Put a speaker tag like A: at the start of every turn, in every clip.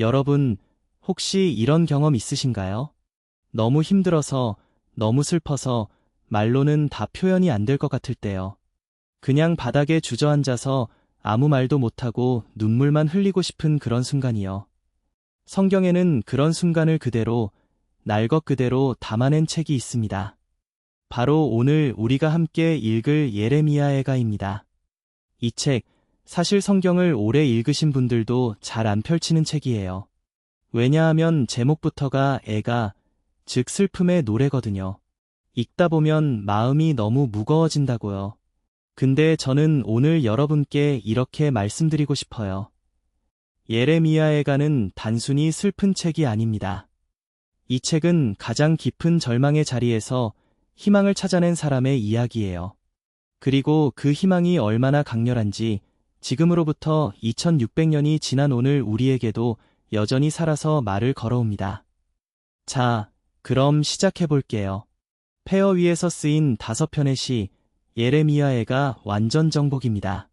A: 여러분, 혹시 이런 경험 있으신가요? 너무 힘들어서, 너무 슬퍼서 말로는 다 표현이 안 될 것 같을 때요. 그냥 바닥에 주저앉아서 아무 말도 못하고 눈물만 흘리고 싶은 그런 순간이요. 성경에는 그런 순간을 그대로, 날 것 그대로 담아낸 책이 있습니다. 바로 오늘 우리가 함께 읽을 예레미야애가입니다. 이 책, 사실 성경을 오래 읽으신 분들도 잘 안 펼치는 책이에요. 왜냐하면 제목부터가 애가, 즉 슬픔의 노래거든요. 읽다 보면 마음이 너무 무거워진다고요. 근데 저는 오늘 여러분께 이렇게 말씀드리고 싶어요. 예레미야애가는 단순히 슬픈 책이 아닙니다. 이 책은 가장 깊은 절망의 자리에서 희망을 찾아낸 사람의 이야기예요. 그리고 그 희망이 얼마나 강렬한지 지금으로부터 2600년이 지난 오늘 우리에게도 여전히 살아서 말을 걸어옵니다. 자, 그럼 시작해볼게요. 폐허 위에서 쓰인 5편의 시, 예레미야애가 완전 정복입니다.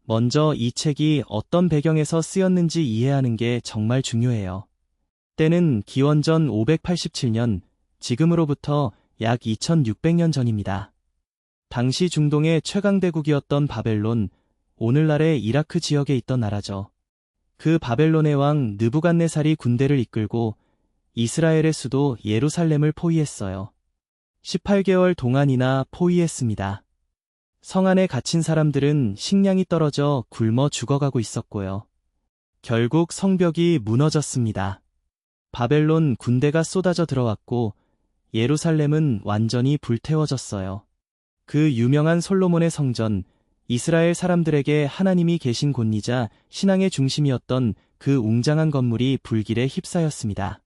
A: 먼저 이 책이 어떤 배경에서 쓰였는지 이해하는 게 정말 중요해요. 때는 기원전 587년, 지금으로부터 약 2600년 전입니다. 당시 중동의 최강대국이었던 바벨론, 오늘날의 이라크 지역에 있던 나라죠. 그 바벨론의 왕 느부갓네살이 군대를 이끌고 이스라엘의 수도 예루살렘을 포위했어요. 18개월 동안이나 포위했습니다. 성 안에 갇힌 사람들은 식량이 떨어져 굶어 죽어가고 있었고요. 결국 성벽이 무너졌습니다. 바벨론 군대가 쏟아져 들어왔고 예루살렘은 완전히 불태워졌어요. 그 유명한 솔로몬의 성전, 이스라엘 사람들에게 하나님이 계신 곳이자 신앙의 중심이었던 그 웅장한 건물이 불길에 휩싸였습니다.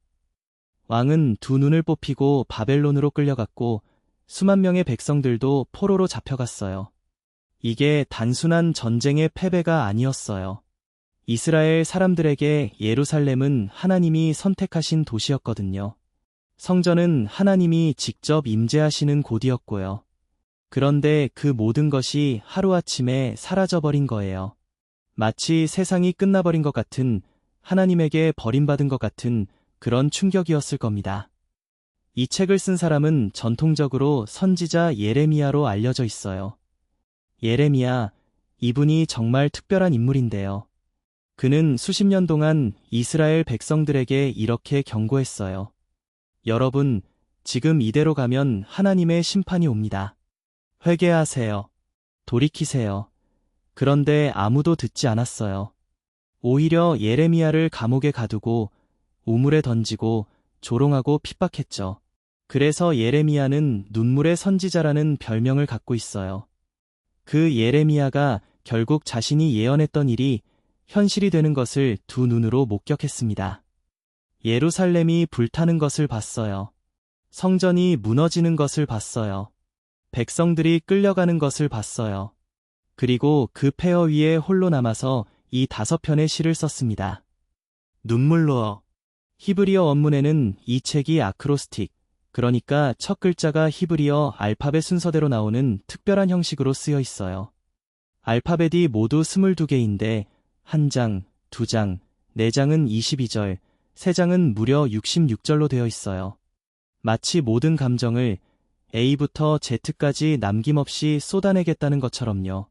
A: 왕은 두 눈을 뽑히고 바벨론으로 끌려갔고 수만 명의 백성들도 포로로 잡혀갔어요. 이게 단순한 전쟁의 패배가 아니었어요. 이스라엘 사람들에게 예루살렘은 하나님이 선택하신 도시였거든요. 성전은 하나님이 직접 임재하시는 곳이었고요. 그런데 그 모든 것이 하루아침에 사라져버린 거예요. 마치 세상이 끝나버린 것 같은, 하나님에게 버림받은 것 같은 그런 충격이었을 겁니다. 이 책을 쓴 사람은 전통적으로 선지자 예레미야로 알려져 있어요. 예레미야, 이분이 정말 특별한 인물인데요. 그는 수십 년 동안 이스라엘 백성들에게 이렇게 경고했어요. 여러분, 지금 이대로 가면 하나님의 심판이 옵니다. 회개하세요. 돌이키세요. 그런데 아무도 듣지 않았어요. 오히려 예레미야를 감옥에 가두고 우물에 던지고 조롱하고 핍박했죠. 그래서 예레미야는 눈물의 선지자라는 별명을 갖고 있어요. 그 예레미야가 결국 자신이 예언했던 일이 현실이 되는 것을 두 눈으로 목격했습니다. 예루살렘이 불타는 것을 봤어요. 성전이 무너지는 것을 봤어요. 백성들이 끌려가는 것을 봤어요. 그리고 그 폐허 위에 홀로 남아서 이 5편의 시를 썼습니다. 눈물로. 히브리어 원문에는 이 책이 아크로스틱, 그러니까 첫 글자가 히브리어 알파벳 순서대로 나오는 특별한 형식으로 쓰여 있어요. 알파벳이 모두 22개인데 1장, 2장, 4장은 22절, 3장은 무려 66절로 되어 있어요. 마치 모든 감정을 A부터 Z까지 남김없이 쏟아내겠다는 것처럼요.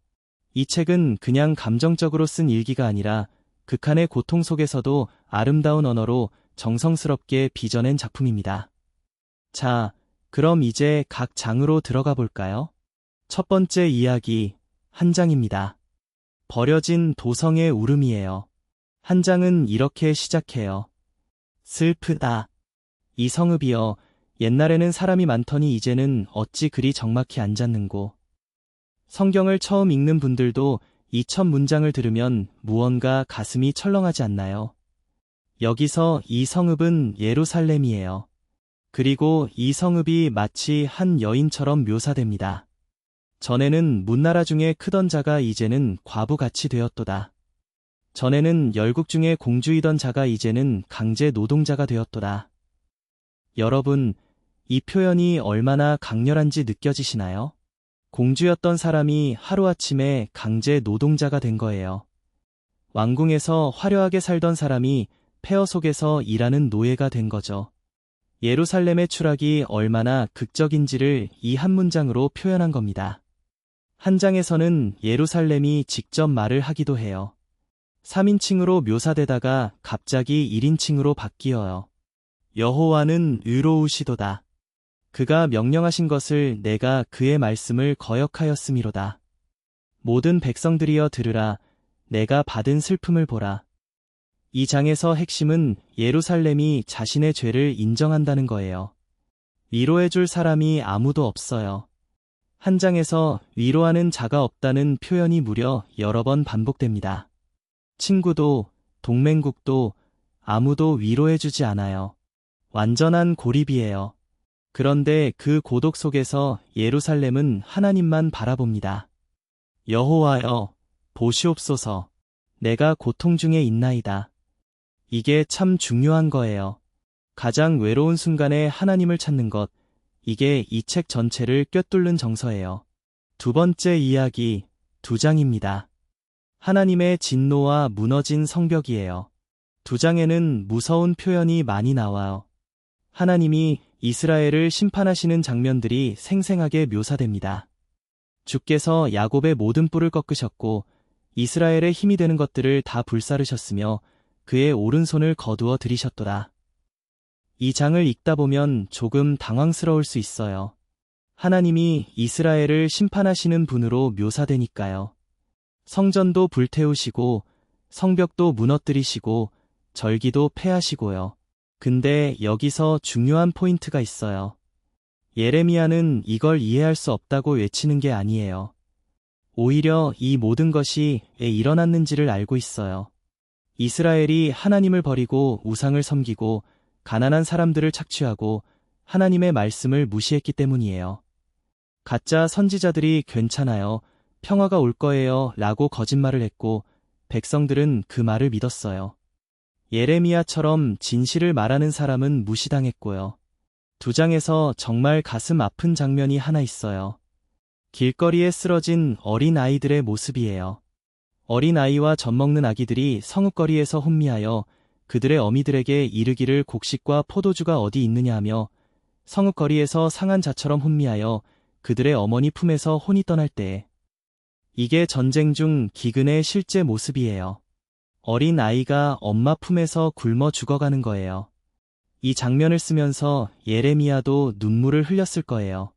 A: 이 책은 그냥 감정적으로 쓴 일기가 아니라 극한의 고통 속에서도 아름다운 언어로 정성스럽게 빚어낸 작품입니다. 자, 그럼 이제 각 장으로 들어가 볼까요? 첫 번째 이야기, 1장입니다. 버려진 도성의 울음이에요. 1장은 이렇게 시작해요. 슬프다. 이 성읍이여, 옛날에는 사람이 많더니 이제는 어찌 그리 적막히 앉았는고. 성경을 처음 읽는 분들도 이 첫 문장을 들으면 무언가 가슴이 철렁하지 않나요? 여기서 이 성읍은 예루살렘이에요. 그리고 이 성읍이 마치 한 여인처럼 묘사됩니다. 전에는 문나라 중에 크던 자가 이제는 과부같이 되었도다. 전에는 열국 중에 공주이던 자가 이제는 강제 노동자가 되었도다. 여러분, 이 표현이 얼마나 강렬한지 느껴지시나요? 공주였던 사람이 하루아침에 강제 노동자가 된 거예요. 왕궁에서 화려하게 살던 사람이 폐허 속에서 일하는 노예가 된 거죠. 예루살렘의 추락이 얼마나 극적인지를 이 한 문장으로 표현한 겁니다. 한 장에서는 예루살렘이 직접 말을 하기도 해요. 3인칭으로 묘사되다가 갑자기 1인칭으로 바뀌어요. 여호와는 의로우시도다. 그가 명령하신 것을 내가 그의 말씀을 거역하였음이로다. 모든 백성들이여 들으라. 내가 받은 슬픔을 보라. 이 장에서 핵심은 예루살렘이 자신의 죄를 인정한다는 거예요. 위로해줄 사람이 아무도 없어요. 한 장에서 위로하는 자가 없다는 표현이 무려 여러 번 반복됩니다. 친구도, 동맹국도 아무도 위로해주지 않아요. 완전한 고립이에요. 그런데 그 고독 속에서 예루살렘은 하나님만 바라봅니다. 여호와여, 보시옵소서. 내가 고통 중에 있나이다. 이게 참 중요한 거예요. 가장 외로운 순간에 하나님을 찾는 것, 이게 이 책 전체를 꿰뚫는 정서예요. 두 번째 이야기, 2장입니다. 하나님의 진노와 무너진 성벽이에요. 2장에는 무서운 표현이 많이 나와요. 하나님이 이스라엘을 심판하시는 장면들이 생생하게 묘사됩니다. 주께서 야곱의 모든 뿔을 꺾으셨고 이스라엘의 힘이 되는 것들을 다 불사르셨으며 그의 오른손을 거두어 들이셨도다. 이 장을 읽다 보면 조금 당황스러울 수 있어요. 하나님이 이스라엘을 심판하시는 분으로 묘사되니까요. 성전도 불태우시고 성벽도 무너뜨리시고 절기도 폐하시고요. 근데 여기서 중요한 포인트가 있어요. 예레미야는 이걸 이해할 수 없다고 외치는 게 아니에요. 오히려 이 모든 것이 왜 일어났는지를 알고 있어요. 이스라엘이 하나님을 버리고 우상을 섬기고 가난한 사람들을 착취하고 하나님의 말씀을 무시했기 때문이에요. 가짜 선지자들이 괜찮아요, 평화가 올 거예요 라고 거짓말을 했고 백성들은 그 말을 믿었어요. 예레미야처럼 진실을 말하는 사람은 무시당했고요. 2장에서 정말 가슴 아픈 장면이 하나 있어요. 길거리에 쓰러진 어린 아이들의 모습이에요. 어린 아이와 젖먹는 아기들이 성읍거리에서 혼미하여 그들의 어미들에게 이르기를 곡식과 포도주가 어디 있느냐 하며 성읍거리에서 상한 자처럼 혼미하여 그들의 어머니 품에서 혼이 떠날 때에 이게 전쟁 중 기근의 실제 모습이에요. 어린 아이가 엄마 품에서 굶어 죽어가는 거예요. 이 장면을 쓰면서 예레미야도 눈물을 흘렸을 거예요.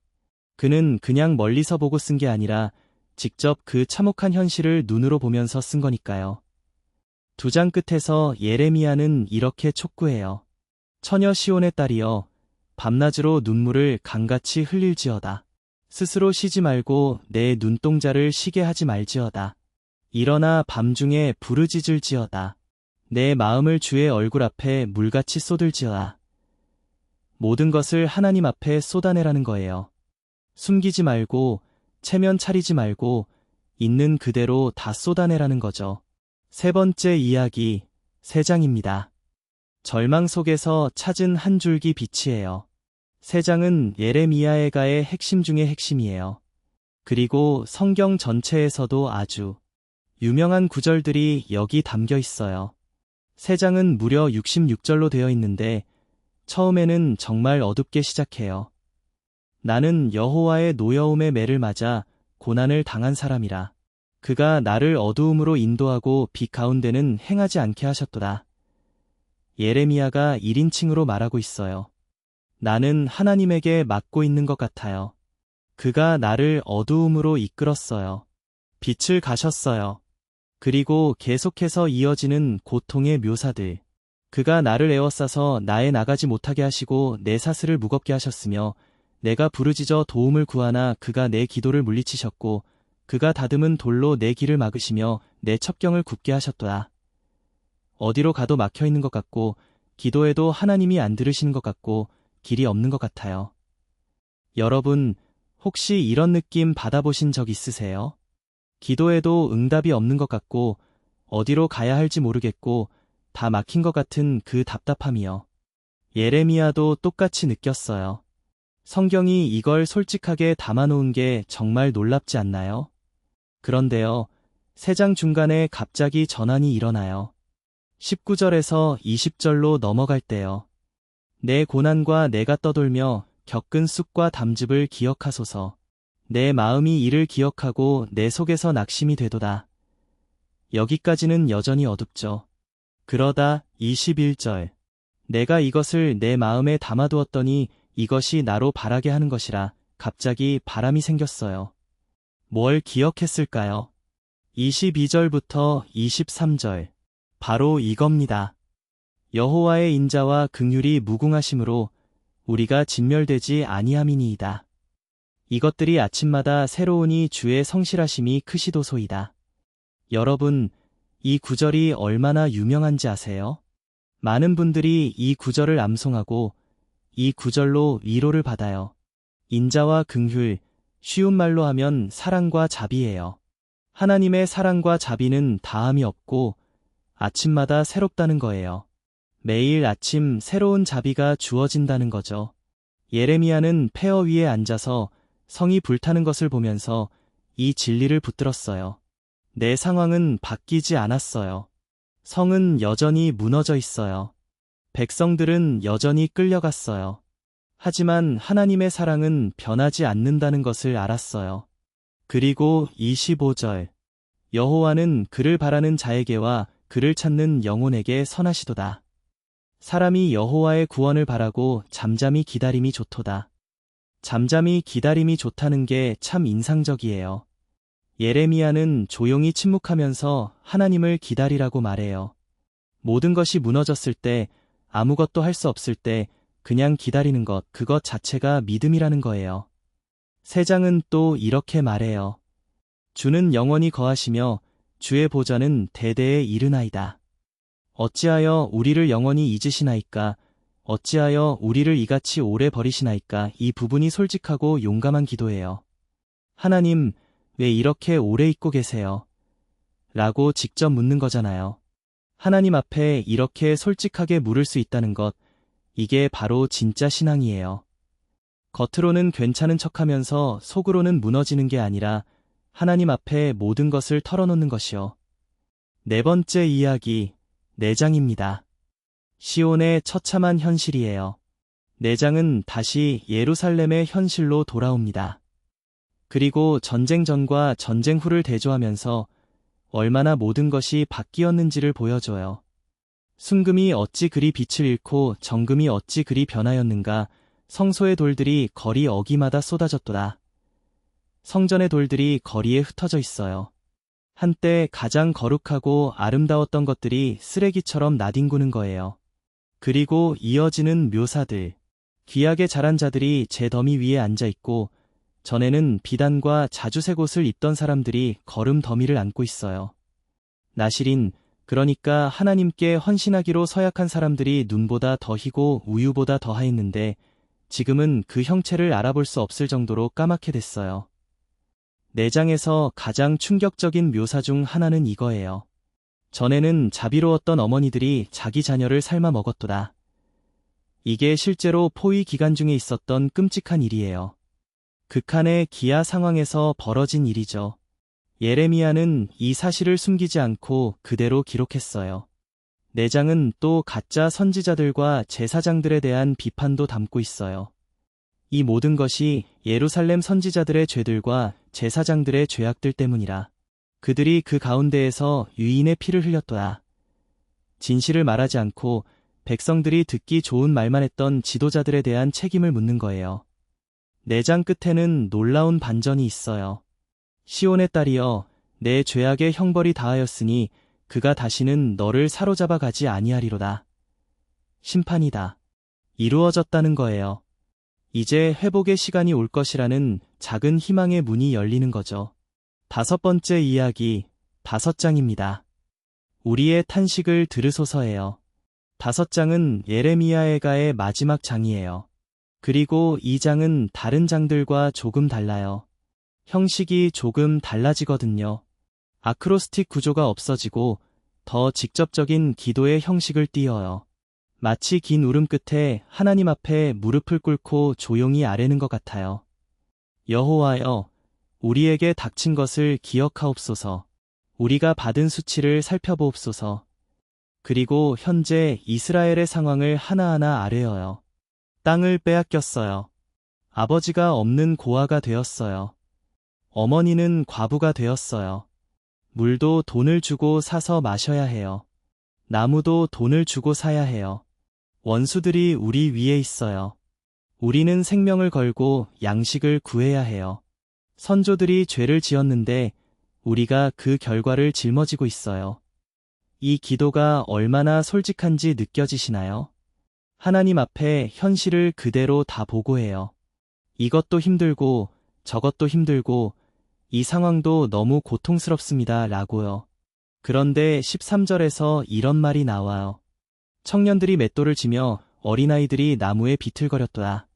A: 그는 그냥 멀리서 보고 쓴 게 아니라 직접 그 참혹한 현실을 눈으로 보면서 쓴 거니까요. 2장 끝에서 예레미야는 이렇게 촉구해요. 처녀 시온의 딸이여, 밤낮으로 눈물을 강같이 흘릴지어다. 스스로 쉬지 말고 내 눈동자를 쉬게 하지 말지어다. 일어나 밤중에 부르짖을지어다. 내 마음을 주의 얼굴 앞에 물같이 쏟을지어다. 모든 것을 하나님 앞에 쏟아내라는 거예요. 숨기지 말고 체면 차리지 말고 있는 그대로 다 쏟아내라는 거죠. 세 번째 이야기, 3장입니다. 절망 속에서 찾은 한 줄기 빛이에요. 3장은 예레미야에가의 핵심 중의 핵심이에요. 그리고 성경 전체에서도 아주 유명한 구절들이 여기 담겨 있어요. 3장은 무려 66절로 되어 있는데 처음에는 정말 어둡게 시작해요. 나는 여호와의 노여움의 매를 맞아 고난을 당한 사람이라. 그가 나를 어두움으로 인도하고 빛 가운데는 행하지 않게 하셨도다. 예레미야가 1인칭으로 말하고 있어요. 나는 하나님에게 맡고 있는 것 같아요. 그가 나를 어두움으로 이끌었어요. 빛을 가셨어요. 그리고 계속해서 이어지는 고통의 묘사들. 그가 나를 에워싸서 나에 나가지 못하게 하시고 내 사슬을 무겁게 하셨으며 내가 부르짖어 도움을 구하나 그가 내 기도를 물리치셨고 그가 다듬은 돌로 내 길을 막으시며 내 첩경을 굽게 하셨도다. 어디로 가도 막혀있는 것 같고 기도해도 하나님이 안 들으시는 것 같고 길이 없는 것 같아요. 여러분, 혹시 이런 느낌 받아보신 적 있으세요? 기도해도 응답이 없는 것 같고 어디로 가야 할지 모르겠고 다 막힌 것 같은 그 답답함이요. 예레미야도 똑같이 느꼈어요. 성경이 이걸 솔직하게 담아놓은 게 정말 놀랍지 않나요? 그런데요, 3장 중간에 갑자기 전환이 일어나요. 19절에서 20절로 넘어갈 때요. 내 고난과 내가 떠돌며 겪은 쑥과 담즙을 기억하소서. 내 마음이 이를 기억하고 내 속에서 낙심이 되도다. 여기까지는 여전히 어둡죠. 그러다 21절. 내가 이것을 내 마음에 담아두었더니 이것이 나로 바라게 하는 것이라. 갑자기 바람이 생겼어요. 뭘 기억했을까요? 22절부터 23절. 바로 이겁니다. 여호와의 인자와 긍휼이 무궁하심으로 우리가 진멸되지 아니함이니이다. 이것들이 아침마다 새로우니 주의 성실하심이 크시도소이다. 여러분, 이 구절이 얼마나 유명한지 아세요? 많은 분들이 이 구절을 암송하고 이 구절로 위로를 받아요. 인자와 긍휼, 쉬운 말로 하면 사랑과 자비예요. 하나님의 사랑과 자비는 다함이 없고 아침마다 새롭다는 거예요. 매일 아침 새로운 자비가 주어진다는 거죠. 예레미야는 폐허 위에 앉아서 성이 불타는 것을 보면서 이 진리를 붙들었어요. 내 상황은 바뀌지 않았어요. 성은 여전히 무너져 있어요. 백성들은 여전히 끌려갔어요. 하지만 하나님의 사랑은 변하지 않는다는 것을 알았어요. 그리고 25절. 여호와는 그를 바라는 자에게와 그를 찾는 영혼에게 선하시도다. 사람이 여호와의 구원을 바라고 잠잠히 기다림이 좋도다. 잠잠히 기다림이 좋다는 게 참 인상적이에요. 예레미야는 조용히 침묵하면서 하나님을 기다리라고 말해요. 모든 것이 무너졌을 때, 아무것도 할 수 없을 때 그냥 기다리는 것, 그것 자체가 믿음이라는 거예요. 세 장은 또 이렇게 말해요. 주는 영원히 거하시며 주의 보좌는 대대에 이르나이다. 어찌하여 우리를 영원히 잊으시나이까? 어찌하여 우리를 이같이 오래 버리시나이까? 이 부분이 솔직하고 용감한 기도예요. 하나님, 왜 이렇게 오래 잊고 계세요? 라고 직접 묻는 거잖아요. 하나님 앞에 이렇게 솔직하게 물을 수 있다는 것, 이게 바로 진짜 신앙이에요. 겉으로는 괜찮은 척하면서 속으로는 무너지는 게 아니라 하나님 앞에 모든 것을 털어놓는 것이요. 네 번째 이야기, 내장입니다. 시온의 처참한 현실이에요. 내장은 다시 예루살렘의 현실로 돌아옵니다. 그리고 전쟁 전과 전쟁 후를 대조하면서 얼마나 모든 것이 바뀌었는지를 보여줘요. 순금이 어찌 그리 빛을 잃고 정금이 어찌 그리 변하였는가. 성소의 돌들이 거리 어기마다 쏟아졌도다. 성전의 돌들이 거리에 흩어져 있어요. 한때 가장 거룩하고 아름다웠던 것들이 쓰레기처럼 나뒹구는 거예요. 그리고 이어지는 묘사들. 귀하게 자란 자들이 제 더미 위에 앉아 있고 전에는 비단과 자주색 옷을 입던 사람들이 거름 더미를 안고 있어요. 나실인, 그러니까 하나님께 헌신하기로 서약한 사람들이 눈보다 더 희고 우유보다 더 하였는데 지금은 그 형체를 알아볼 수 없을 정도로 까맣게 됐어요. 내장에서 가장 충격적인 묘사 중 하나는 이거예요. 전에는 자비로웠던 어머니들이 자기 자녀를 삶아 먹었도다. 이게 실제로 포위 기간 중에 있었던 끔찍한 일이에요. 극한의 기아 상황에서 벌어진 일이죠. 예레미야는 이 사실을 숨기지 않고 그대로 기록했어요. 내장은 또 가짜 선지자들과 제사장들에 대한 비판도 담고 있어요. 이 모든 것이 예루살렘 선지자들의 죄들과 제사장들의 죄악들 때문이라. 그들이 그 가운데에서 유인의 피를 흘렸도다. 진실을 말하지 않고 백성들이 듣기 좋은 말만 했던 지도자들에 대한 책임을 묻는 거예요. 내장 끝에는 놀라운 반전이 있어요. 시온의 딸이여, 내 죄악의 형벌이 다하였으니 그가 다시는 너를 사로잡아 가지 아니하리로다. 심판이다. 이루어졌다는 거예요. 이제 회복의 시간이 올 것이라는 작은 희망의 문이 열리는 거죠. 다섯 번째 이야기, 5장입니다. 우리의 탄식을 들으소서예요. 5장은 예레미야에가의 마지막 장이에요. 그리고 이 장은 다른 장들과 조금 달라요. 형식이 조금 달라지거든요. 아크로스틱 구조가 없어지고 더 직접적인 기도의 형식을 띄어요. 마치 긴 울음 끝에 하나님 앞에 무릎을 꿇고 조용히 아뢰는 것 같아요. 여호와여, 우리에게 닥친 것을 기억하옵소서. 우리가 받은 수치를 살펴보옵소서. 그리고 현재 이스라엘의 상황을 하나하나 아뢰어요. 땅을 빼앗겼어요. 아버지가 없는 고아가 되었어요. 어머니는 과부가 되었어요. 물도 돈을 주고 사서 마셔야 해요. 나무도 돈을 주고 사야 해요. 원수들이 우리 위에 있어요. 우리는 생명을 걸고 양식을 구해야 해요. 선조들이 죄를 지었는데 우리가 그 결과를 짊어지고 있어요. 이 기도가 얼마나 솔직한지 느껴지시나요? 하나님 앞에 현실을 그대로 다 보고해요. 이것도 힘들고 저것도 힘들고 이 상황도 너무 고통스럽습니다. 라고요. 그런데 13절에서 이런 말이 나와요. 청년들이 맷돌을 치며 어린아이들이 나무에 비틀거렸더라.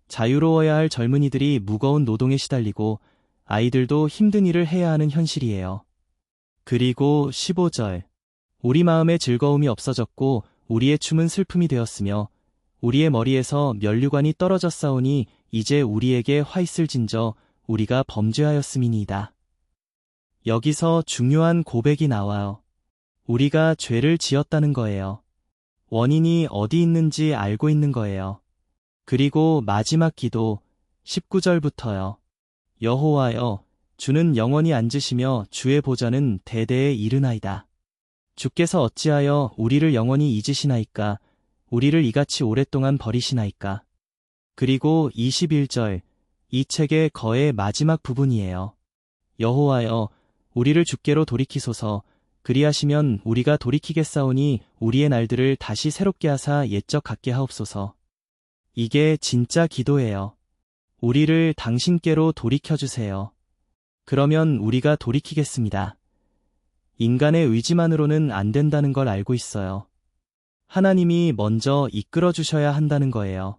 A: 자유로워야 할 젊은이들이 무거운 노동에 시달리고 아이들도 힘든 일을 해야 하는 현실이에요. 그리고 15절. 우리 마음에 즐거움이 없어졌고 우리의 춤은 슬픔이 되었으며 우리의 머리에서 면류관이 떨어졌사오니 이제 우리에게 화 있을진저 우리가 범죄하였음이니이다. 여기서 중요한 고백이 나와요. 우리가 죄를 지었다는 거예요. 원인이 어디 있는지 알고 있는 거예요. 그리고 마지막 기도 19절부터요. 여호와여, 주는 영원히 앉으시며 주의 보좌는 대대에 이르나이다. 주께서 어찌하여 우리를 영원히 잊으시나이까? 우리를 이같이 오랫동안 버리시나이까? 그리고 21절, 이 책의 거의 마지막 부분이에요. 여호와여, 우리를 주께로 돌이키소서. 그리하시면 우리가 돌이키겠사오니 우리의 날들을 다시 새롭게 하사 옛적 같게 하옵소서. 이게 진짜 기도예요. 우리를 당신께로 돌이켜주세요. 그러면 우리가 돌이키겠습니다. 인간의 의지만으로는 안 된다는 걸 알고 있어요. 하나님이 먼저 이끌어 주셔야 한다는 거예요.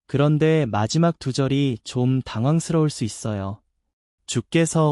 A: 그런데 마지막 두 절이 좀 당황스러울 수 있어요. 주께서